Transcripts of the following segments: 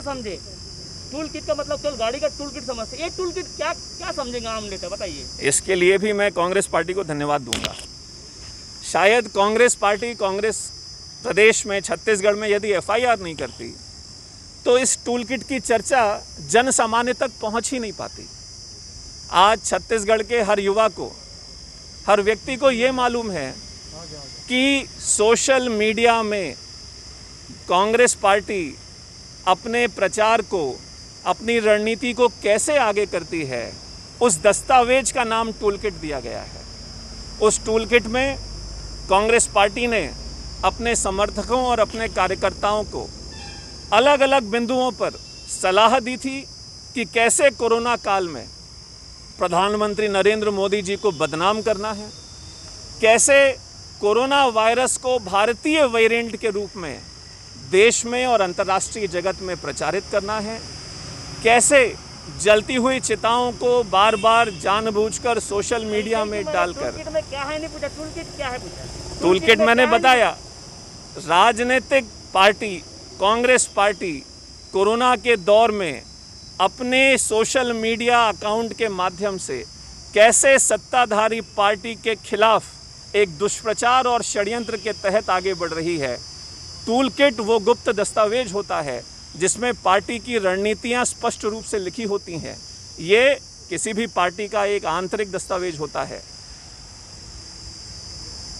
समझे। Tool kit का मतलब केवल गाड़ी का टूल किट समझते, ये टूल किट क्या क्या समझेंगे आम नेता, बताइए। इसके लिए भी मैं कांग्रेस पार्टी को धन्यवाद दूंगा। शायद कांग्रेस पार्टी, कांग्रेस प्रदेश में, छत्तीसगढ़ में यदि एफआईआर नहीं करती तो इस टूल किट की चर्चा जन सामान्य तक पहुंच ही नहीं पाती। आज छत्तीसगढ़ के हर युवा को, हर व्यक्ति को ये मालूम है कि सोशल मीडिया में कांग्रेस पार्टी अपने प्रचार को, अपनी रणनीति को कैसे आगे करती है। उस दस्तावेज का नाम टूल किट दिया गया है। उस टूल किट में कांग्रेस पार्टी ने अपने समर्थकों और अपने कार्यकर्ताओं को अलग अलग बिंदुओं पर सलाह दी थी कि कैसे कोरोना काल में प्रधानमंत्री नरेंद्र मोदी जी को बदनाम करना है, कैसे कोरोना वायरस को भारतीय वेरिएंट के रूप में देश में और अंतर्राष्ट्रीय जगत में प्रचारित करना है, कैसे जलती हुई चिताओं को बार बार जानबूझकर सोशल मीडिया में डालकर। टूल किट में क्या है नहीं पूछा, टूल किट क्या है पूछा। टूल किट मैंने बताया, राजनीतिक पार्टी कांग्रेस पार्टी कोरोना के दौर में अपने सोशल मीडिया अकाउंट के माध्यम से कैसे सत्ताधारी पार्टी के खिलाफ एक दुष्प्रचार और षड्यंत्र के तहत आगे बढ़ रही है। टूल किट वो गुप्त दस्तावेज होता है जिसमें पार्टी की रणनीतियां स्पष्ट रूप से लिखी होती हैं। ये किसी भी पार्टी का एक आंतरिक दस्तावेज होता है।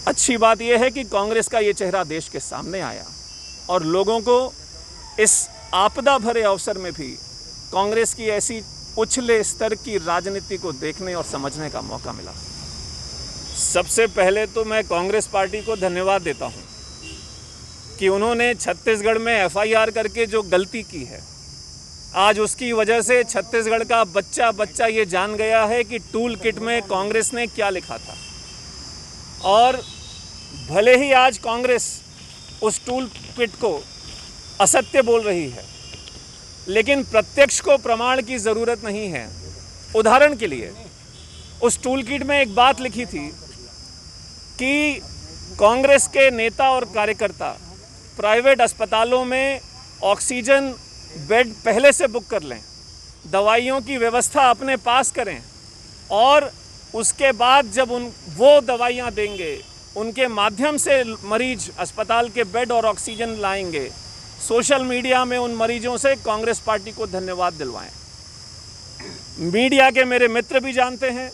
अच्छी बात यह है कि कांग्रेस का ये चेहरा देश के सामने आया और लोगों को इस आपदा भरे अवसर में भी कांग्रेस की ऐसी उछले स्तर की राजनीति को देखने और समझने का मौका मिला। सबसे पहले तो मैं कांग्रेस पार्टी को धन्यवाद देता हूं कि उन्होंने छत्तीसगढ़ में एफआईआर करके जो गलती की है, आज उसकी वजह से छत्तीसगढ़ का बच्चा बच्चा ये जान गया है कि टूल किट में कांग्रेस ने क्या लिखा था। और भले ही आज कांग्रेस उस टूल किट को असत्य बोल रही है, लेकिन प्रत्यक्ष को प्रमाण की ज़रूरत नहीं है। उदाहरण के लिए उस टूल किट में एक बात लिखी थी कि कांग्रेस के नेता और कार्यकर्ता प्राइवेट अस्पतालों में ऑक्सीजन बेड पहले से बुक कर लें, दवाइयों की व्यवस्था अपने पास करें और उसके बाद जब वो दवाइयाँ देंगे, उनके माध्यम से मरीज अस्पताल के बेड और ऑक्सीजन लाएंगे। सोशल मीडिया में उन मरीजों से कांग्रेस पार्टी को धन्यवाद दिलवाएं। मीडिया के मेरे मित्र भी जानते हैं,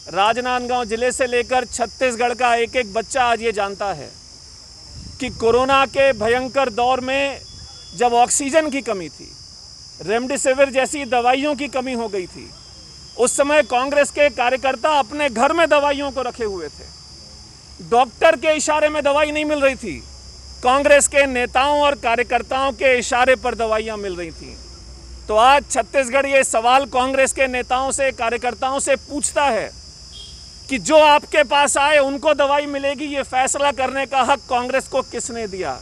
राजनांदगांव जिले से लेकर छत्तीसगढ़ का एक एक बच्चा आज ये जानता है कि कोरोना के भयंकर दौर में जब ऑक्सीजन की कमी थी, रेमडेसिविर जैसी दवाइयों की कमी हो गई थी, उस समय कांग्रेस के कार्यकर्ता अपने घर में दवाइयों को रखे हुए थे। डॉक्टर के इशारे में दवाई नहीं मिल रही थी, कांग्रेस के नेताओं और कार्यकर्ताओं के इशारे पर दवाइयां मिल रही थीं। तो आज छत्तीसगढ़ ये सवाल कांग्रेस के नेताओं से, कार्यकर्ताओं से पूछता है कि जो आपके पास आए उनको दवाई मिलेगी, ये फैसला करने का हक कांग्रेस को किसने दिया?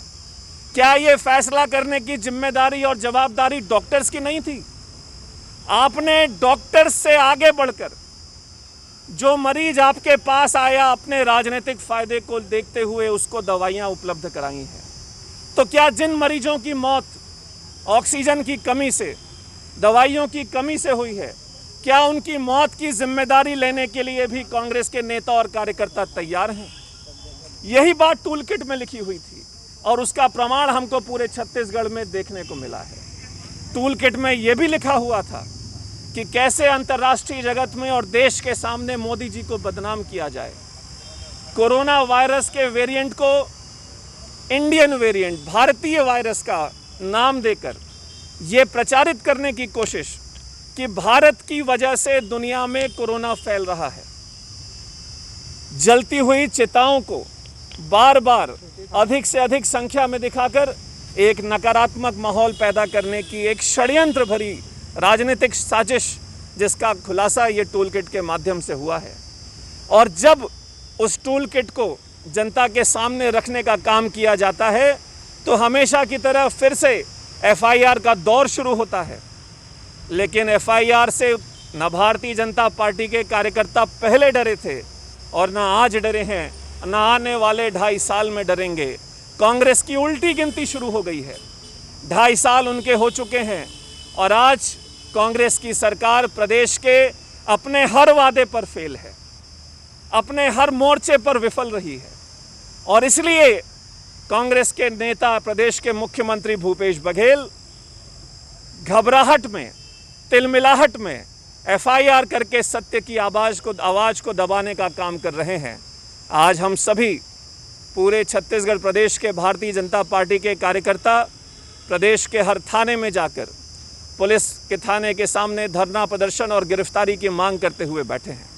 क्या ये फैसला करने की जिम्मेदारी और जवाबदारी डॉक्टर्स की नहीं थी? आपने डॉक्टर्स से आगे बढ़कर जो मरीज आपके पास आया, अपने राजनीतिक फायदे को देखते हुए उसको दवाइयां उपलब्ध कराई हैं। तो क्या जिन मरीजों की मौत ऑक्सीजन की कमी से, दवाइयों की कमी से हुई है, क्या उनकी मौत की जिम्मेदारी लेने के लिए भी कांग्रेस के नेता और कार्यकर्ता तैयार हैं? यही बात टूल किट में लिखी हुई थी और उसका प्रमाण हमको पूरे छत्तीसगढ़ में देखने को मिला है। टूल किट में यह भी लिखा हुआ था कि कैसे अंतर्राष्ट्रीय जगत में और देश के सामने मोदी जी को बदनाम किया जाए। कोरोना वायरस के वेरिएंट को इंडियन वेरिएंट, भारतीय वायरस का नाम देकर ये प्रचारित करने की कोशिश कि भारत की वजह से दुनिया में कोरोना फैल रहा है। जलती हुई चिताओं को बार बार अधिक से अधिक संख्या में दिखाकर एक नकारात्मक माहौल पैदा करने की एक षड्यंत्र भरी राजनीतिक साजिश, जिसका खुलासा ये टूल किट के माध्यम से हुआ है। और जब उस टूल किट को जनता के सामने रखने का काम किया जाता है तो हमेशा की तरह फिर से एफआईआर का दौर शुरू होता है। लेकिन एफआईआर से न भारतीय जनता पार्टी के कार्यकर्ता पहले डरे थे और न आज डरे हैं, न आने वाले 2.5 साल में डरेंगे। कांग्रेस की उल्टी गिनती शुरू हो गई है। 2.5 साल उनके हो चुके हैं और आज कांग्रेस की सरकार प्रदेश के अपने हर वादे पर फेल है, अपने हर मोर्चे पर विफल रही है। और इसलिए कांग्रेस के नेता प्रदेश के मुख्यमंत्री भूपेश बघेल घबराहट में, तिलमिलाहट में एफआईआर करके सत्य की आवाज को दबाने का काम कर रहे हैं। आज हम सभी पूरे छत्तीसगढ़ प्रदेश के भारतीय जनता पार्टी के कार्यकर्ता प्रदेश के हर थाने में जाकर पुलिस के थाने के सामने धरना प्रदर्शन और गिरफ्तारी की मांग करते हुए बैठे हैं।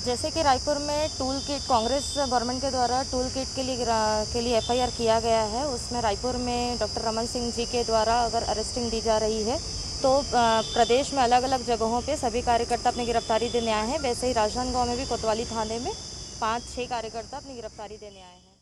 जैसे कि रायपुर में टूल किट, कांग्रेस गवर्नमेंट के द्वारा टूल किट के लिए एफआईआर किया गया है, उसमें रायपुर में डॉक्टर रमन सिंह जी के द्वारा अगर अरेस्टिंग दी जा रही है तो प्रदेश में अलग अलग जगहों पे सभी कार्यकर्ता अपनी गिरफ्तारी देने आए हैं। वैसे ही राजनांदगांव में भी कोतवाली थाने में 5-6 कार्यकर्ता अपनी गिरफ्तारी देने आए हैं।